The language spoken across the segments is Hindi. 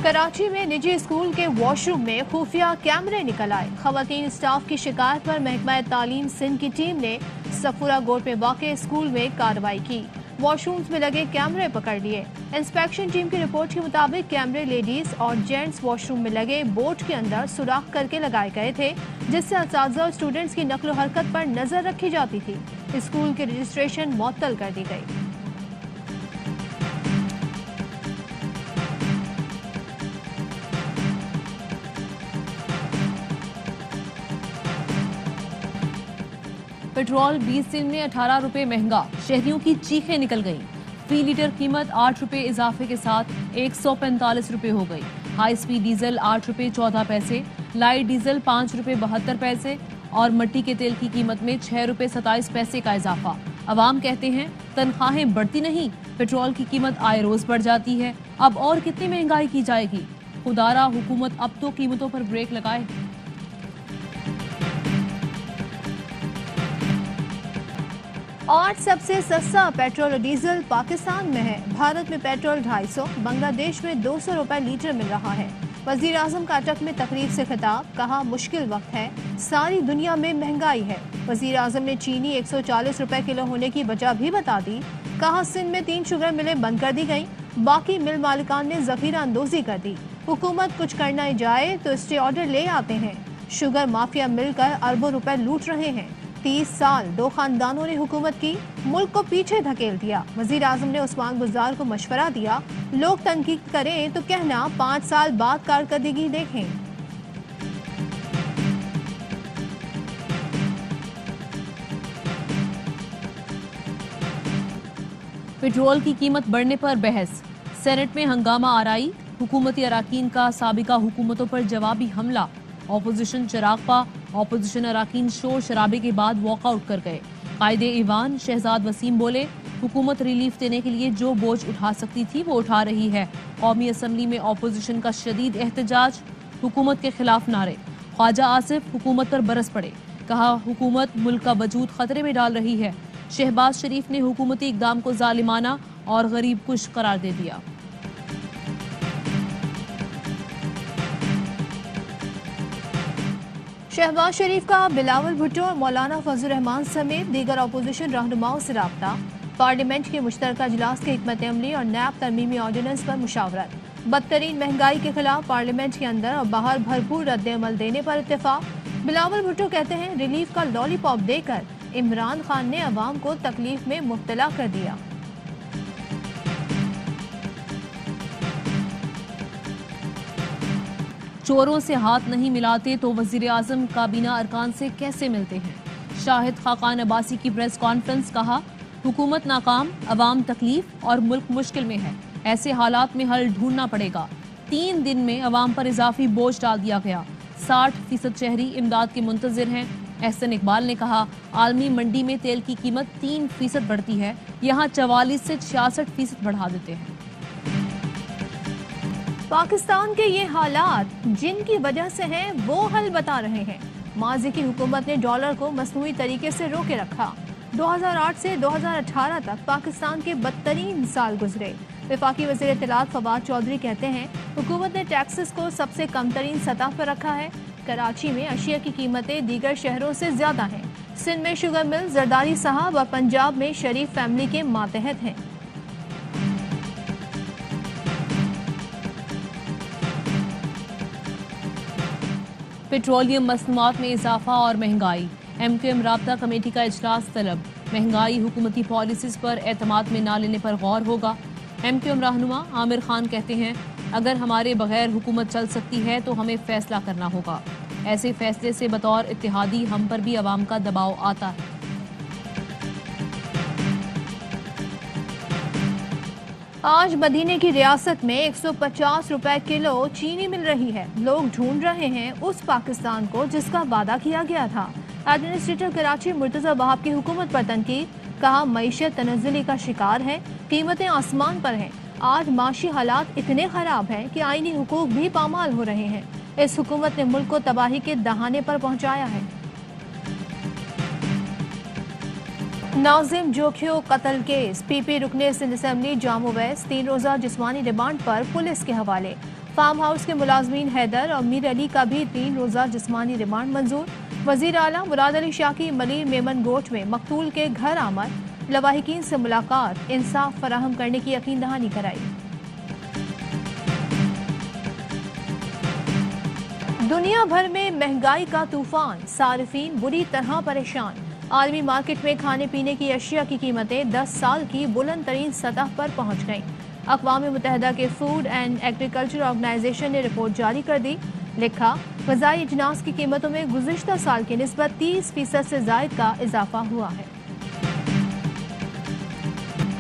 कराची में निजी स्कूल के वॉशरूम में खुफिया कैमरे निकल आए। खवातीन स्टाफ की शिकायत पर महकमा तालीम सिंध की टीम ने सफूरा गोट में वाक़े स्कूल में कार्रवाई की। वॉशरूम्स में लगे कैमरे पकड़ लिए। इंस्पेक्शन टीम की रिपोर्ट के मुताबिक कैमरे लेडीज और जेंट्स वॉशरूम में लगे बोर्ड के अंदर सुराख करके लगाए गए थे, जिससे असातिज़ा और स्टूडेंट्स की नकलो हरकत पर नजर रखी जाती थी। स्कूल की रजिस्ट्रेशन मुअत्तल कर दी गई। पेट्रोल 20 दिन में 18 रुपए महंगा, शहरियों की चीखें निकल गईं। फी लीटर कीमत 8 रुपए इजाफे के साथ 145 रुपए हो गई। हाई स्पीड डीजल 8 रुपए 14 पैसे, लाइट डीजल 5 रुपए 72 पैसे और मट्टी के तेल की कीमत में 6 रुपए 27 पैसे का इजाफा। अवाम कहते हैं तनख्वाहें बढ़ती नहीं, पेट्रोल की कीमत आए रोज बढ़ जाती है। अब और कितनी महंगाई की जाएगी? खुदारा हुकूमत अब तो कीमतों पर ब्रेक लगाए। और सबसे सस्ता पेट्रोल और डीजल पाकिस्तान में है। भारत में पेट्रोल 250, बांग्लादेश में 200 रुपए लीटर मिल रहा है। वजीर आजम का अटक में तकरीब से खिताब, कहा मुश्किल वक्त है, सारी दुनिया में महंगाई है। वजीर आजम ने चीनी 140 रुपए किलो होने की वजह भी बता दी। कहा सिंध में 3 शुगर मिलें बंद कर दी गई, बाकी मिल मालिकान ने जखीरा अंदोजी कर दी। हुकूमत कुछ करना जाए तो स्टे ऑर्डर ले आते हैं। शुगर माफिया मिलकर अरबों रुपए लूट रहे हैं। 30 साल 2 खानदानों ने हुकूमत की, मुल्क को पीछे धकेल दिया। वजीर आजम ने उस्मान गुजार को मशवरा दिया, लोग तनकीद करें तो कहना 5 साल बाद कारकर्दगी देखें। पेट्रोल की कीमत बढ़ने पर बहस, सेनेट में हंगामा आराई। हुकूमती अराकीन का साबिका हुकूमतों पर जवाबी हमला। ऑपोजिशन चिरागपा, ऑपोजिशन अराकीन शोर शराबे के बाद वॉकआउट कर गए। कायदे ईवान शहजाद वसीम बोले, हुकूमत रिलीफ देने के लिए जो बोझ उठा सकती थी वो उठा रही है। कौमी असम्बली में ऑपोजिशन का शदीद एहतजाज, हुकूमत के खिलाफ नारे। ख्वाजा आसिफ हुकूमत पर बरस पड़े, कहा हुकूमत मुल्क का वजूद खतरे में डाल रही है। शहबाज शरीफ ने हुकूमती इकदाम को जालिमाना और गरीब कुश करार दे दिया। शहबाज शरीफ का बिलावल भुट्टो और मौलाना फजल रहमान समेत दीगर अपोजिशन रहनुमाओं से राब्ता। पार्लियामेंट के मुश्तरका इजलास के हिकमत अमली और नैब तरमीमी ऑर्डिनेंस पर मुशावरत। बदतरीन महंगाई के खिलाफ पार्लियामेंट के अंदर और बाहर भरपूर रद्द-ए-अमल देने पर इत्तेफाक। बिलावल भुट्टो कहते हैं रिलीफ का लॉलीपॉप देकर इमरान खान ने अवाम को तकलीफ में मुब्तला कर दिया। चोरों से हाथ नहीं मिलाते तो वजीर आजम काबीना अरकान से कैसे मिलते हैं? शाहिद खाकान अब्बासी की प्रेस कॉन्फ्रेंस, कहा हुकूमत नाकाम, अवाम तकलीफ और मुल्क मुश्किल में है। ऐसे हालात में हल ढूंढना पड़ेगा। 3 दिन में अवाम पर इजाफी बोझ डाल दिया गया। 60% शहरी इमदाद के मुंतजिर हैं। एहसन इकबाल ने कहा आलमी मंडी में तेल की कीमत 3% बढ़ती है, यहाँ 44 से 66% बढ़ा देते हैं। पाकिस्तान के ये हालात जिनकी वजह से हैं वो हल बता रहे हैं। माजी की हुकूमत ने डॉलर को मसनूई तरीके से रोके रखा। 2008 से 2018 तक पाकिस्तान के बदतरीन साल गुजरे। वफाकी वज़ीर इत्तलात फवाद चौधरी कहते हैं हुकूमत ने टैक्सेस को सबसे कम तरीन सतह पर रखा है। कराची में अशिया की कीमतें दीगर शहरों से ज्यादा हैं। सिंध में शुगर मिल जरदारी साहब और पंजाब में शरीफ फैमिली के मातहत हैं। पेट्रोलियम मसनूआत में इजाफा और महंगाई। MQM राब्ता कमेटी का इजलास तलब। महंगाई हुकूमती पॉलिसीज पर एतमाद में ना लेने पर गौर होगा। MQM रहनुमा आमिर खान कहते हैं अगर हमारे बगैर हुकूमत चल सकती है तो हमें फैसला करना होगा। ऐसे फैसले से बतौर इत्तेहादी हम पर भी अवाम का दबाव आता है। आज मदीने की रियासत में 150 रुपए किलो चीनी मिल रही है। लोग ढूंढ रहे हैं उस पाकिस्तान को जिसका वादा किया गया था। एडमिनिस्ट्रेटर कराची मुर्तजा वहाब की हुकूमत पर तनकीद, कहा मईशत तनज़्ज़ुली का शिकार है, कीमतें आसमान पर हैं। आज माशी हालात इतने खराब हैं कि आईनी हुकूक भी पामाल हो रहे हैं। इस हुकूमत ने मुल्क को तबाही के दहाने पर पहुंचाया है। नाजिम जोखियो कत्ल केस, PP रुकने सिंध असेंबली जाम ओवैस 3 रोजा जिस्मानी रिमांड पर पुलिस के हवाले। फार्म हाउस के मुलाजमीन हैदर और मीर अली का भी 3 रोजा जिस्मानी रिमांड मंजूर। वजीर आला मुराद अली शाह की मलिर मेमन गोट में मकतूल के घर आमद, लवाहिकीन से मुलाकात, इंसाफ फराहम करने की यकीन दहानी कराई। दुनिया भर में महंगाई का तूफान, सारिफीन बुरी तरह परेशान। आलमी मार्केट में खाने पीने की अशिया की कीमतें 10 साल की बुलंद तरीन सतह पर पहुंच गईं। अक़वाम मुत्तहिदा के फूड एंड एग्रीकल्चर ऑर्गेनाइजेशन ने रिपोर्ट जारी कर दी। लिखा, ग़िज़ाई अजनास की कीमतों में गुज़िश्ता साल की निस्बत 30% से ज़ायद का इजाफा हुआ है।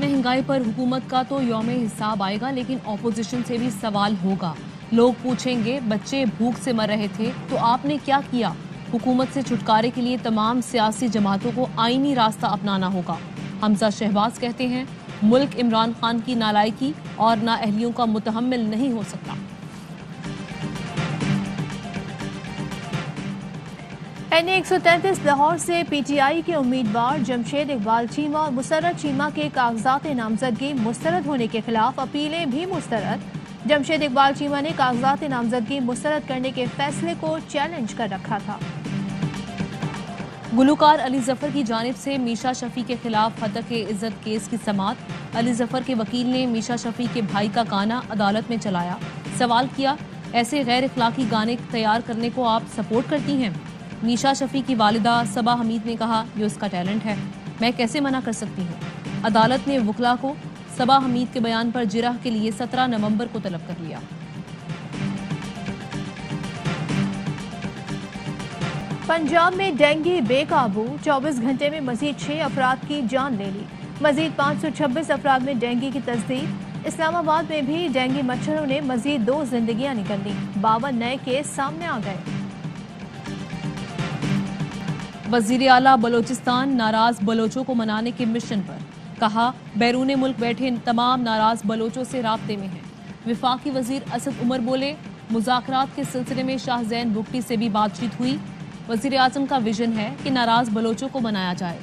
महंगाई पर हुकूमत का तो यौम हिसाब आएगा, लेकिन ऑपोजिशन से भी सवाल होगा। लोग पूछेंगे, बच्चे भूख से मर रहे थे तो आपने क्या किया? हुकूमत से छुटकारे के लिए तमाम सियासी जमातों को आईनी रास्ता अपनाना होगा। हमजा शहबाज कहते हैं, मुल्क इमरान खान की नालायकी और नाअहलियों का मुतहम्मिल नहीं हो सकता। NA-133 लाहौर से PTI के उम्मीदवार जमशेद इकबाल चीमा और मुसर्रत चीमा के कागजात नामजदगी मुस्तरद होने के खिलाफ अपीलें भी मुस्तरद। जमशेद इकबाल चीमा ने कागजात नामजदगी मुस्तरद करने के फैसले को चैलेंज कर रखा था। गुलूकार अली जफर की जानिब से मीशा शफी के खिलाफ हतक इज्जत केस की समाअत। अली जफर के वकील ने मीशा शफी के भाई का गाना अदालत में चलाया। सवाल किया, ऐसे गैर इखलाकी गाने तैयार करने को आप सपोर्ट करती हैं? मीशा शफी की वालिदा सबा हमीद ने कहा, ये उसका टैलेंट है, मैं कैसे मना कर सकती हूँ। अदालत ने वकला को सबा हमीद के बयान पर जिरह के लिए 17 नवंबर को तलब कर लिया। पंजाब में डेंगू बेकाबू, 24 घंटे में मजीद 6 अफराद की जान ले ली। मजीद 526 अफराद में डेंगू की तस्दीक। इस्लामाबाद में भी डेंगू मच्छरों ने मजीद 2 जिंदगियां निकल ली। 52 नए केस सामने आ गए। वजीर आला बलोचिस्तान नाराज बलोचों को मनाने के मिशन पर। कहा, बैरून मुल्क बैठे तमाम नाराज बलोचों से राब्ते में हैं। विफाकी वजीर असद उमर बोले, मुज़ाकरात के सिलसिले में शाहजैन बुगटी से भी बातचीत हुई। वजीर आज़म का विजन है कि नाराज बलोचों को मनाया जाए।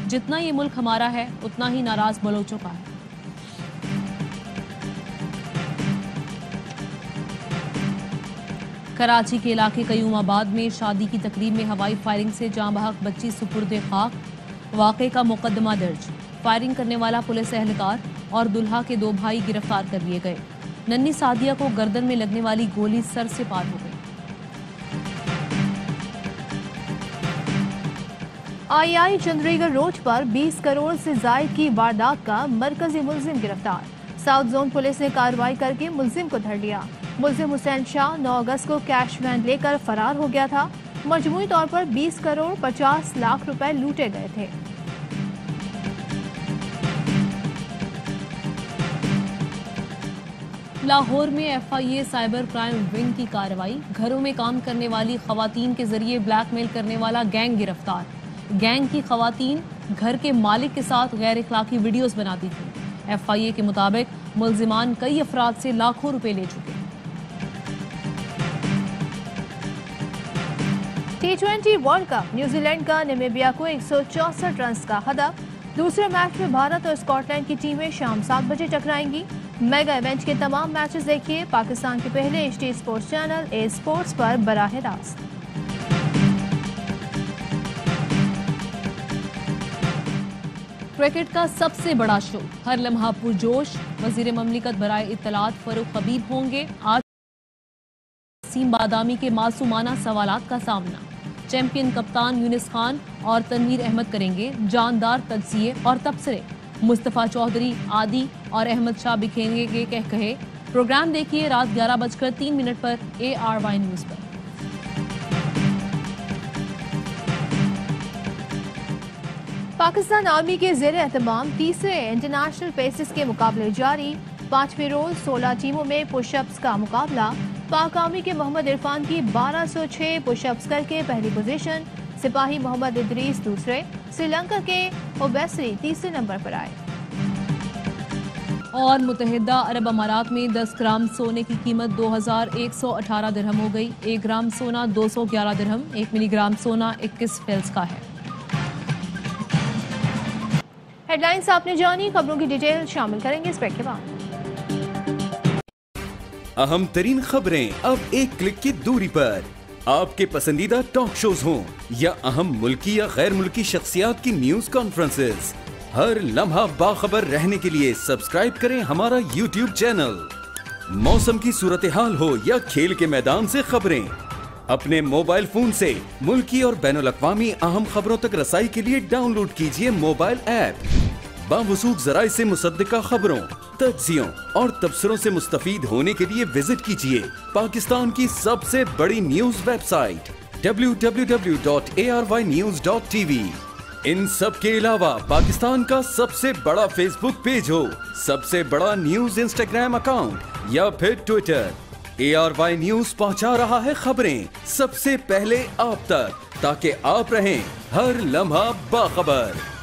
जितना ये मुल्क हमारा है उतना ही नाराज बलोचों का है। कराची के इलाके कयूमाबाद में शादी की तकरीब में हवाई फायरिंग से जाँ बहक बच्ची सुपुर्द खाक। वाक़े का मुकदमा दर्ज। फायरिंग करने वाला पुलिस एहलकार और दुल्हा के 2 भाई गिरफ्तार कर लिए गए। नन्ही सादिया को गर्दन में लगने वाली गोली सर से पार हो गई। आई चंद्रीगढ़ रोड पर 20 करोड़ से जायद की वारदात का मरकजी मुलजिम गिरफ्तार। साउथ जोन पुलिस ने कार्रवाई करके मुलजिम को धर लिया। मुलजिम हुसैन शाह 9 अगस्त को कैश वैन लेकर फरार हो गया था। मजमूई तौर पर 20 करोड़ 50 लाख रुपए लूटे गए थे। लाहौर में FIA साइबर क्राइम विंग की कार्रवाई। घरों में काम करने वाली खवातीन के जरिए ब्लैकमेल करने वाला गैंग गिरफ्तार। गैंग की खवातीन घर के मालिक के साथ गैर इखलाकी वीडियोस बनाती थी। FIA के मुताबिक मुल्जिमान कई अफराद से लाखों रुपए ले चुके। T20 वर्ल्ड कप, न्यूजीलैंड का नामीबिया को 164 रन का हदफ। दूसरे मैच में भारत और स्कॉटलैंड की टीमें शाम 7 बजे टकराएंगी। मेगा इवेंट के तमाम मैचेस देखिए पाकिस्तान के पहले HD sports channel A sports पर बराह रास्त। क्रिकेट का सबसे बड़ा शो, हर लम्हा पुरजोश। वजीर ममलिकत बराए इत्तलात फरूख हबीब होंगे। आज सीम बादामी के मासूमाना सवालात का सामना। चैंपियन कप्तान यूनिस खान और तनवीर अहमद करेंगे जानदार तज्जिए और तबसरे। मुस्तफ़ा चौधरी, आदि और अहमद शाह बिखेरेंगे कह कहे। प्रोग्राम देखिए रात 11:03 पर ARY न्यूज़ पर। पाकिस्तान आर्मी के ज़ेर एहतमाम तीसरे इंटरनेशनल पेसेस के मुकाबले जारी। 5वें रोज 16 टीमों में पुशअप्स का मुकाबला। पाक आर्मी के मोहम्मद इरफान की 1206 पुशअप्स करके पहली पोजीशन। सिपाही मोहम्मद इदरीस दूसरे। श्रीलंका के ओबेसरी तीसरे नंबर पर आए। और मुत्तहिदा अरब अमारात में 10 ग्राम सोने की कीमत 2118 दिरहम हो गई। 1 ग्राम सोना 211 दिरहम। 1 मिलीग्राम सोना 21 फेल्स का है। हेडलाइंस आपने जानी, खबरों की डिटेल शामिल करेंगे इस ब्रेक के बाद। अहम तरीन खबरें अब एक क्लिक की दूरी पर। आपके पसंदीदा टॉक शोज हों या अहम मुल्की या गैर मुल्की शख्सियात की न्यूज कॉन्फ्रेंसेस, हर लम्हा बाखबर रहने के लिए सब्सक्राइब करें हमारा YouTube चैनल। मौसम की सूरत हाल हो या खेल के मैदान से खबरें, अपने मोबाइल फोन से मुल्की और बैनुल-अक़वामी अहम खबरों तक रसाई के लिए डाउनलोड कीजिए मोबाइल ऐप। बावसूख ज़राए से मुसद्दिका खबरों, तज्ज़ियों और तबसरों से मुस्तफीद होने के लिए विजिट कीजिए पाकिस्तान की सबसे बड़ी न्यूज वेबसाइट www.arYnews.tv। इन सब के अलावा पाकिस्तान का सबसे बड़ा फेसबुक पेज हो, सबसे बड़ा न्यूज इंस्टाग्राम अकाउंट या फिर ट्विटर, ARY न्यूज पहुंचा रहा है खबरें सबसे पहले आप तक, ताकि आप रहें हर लम्हा बाखबर।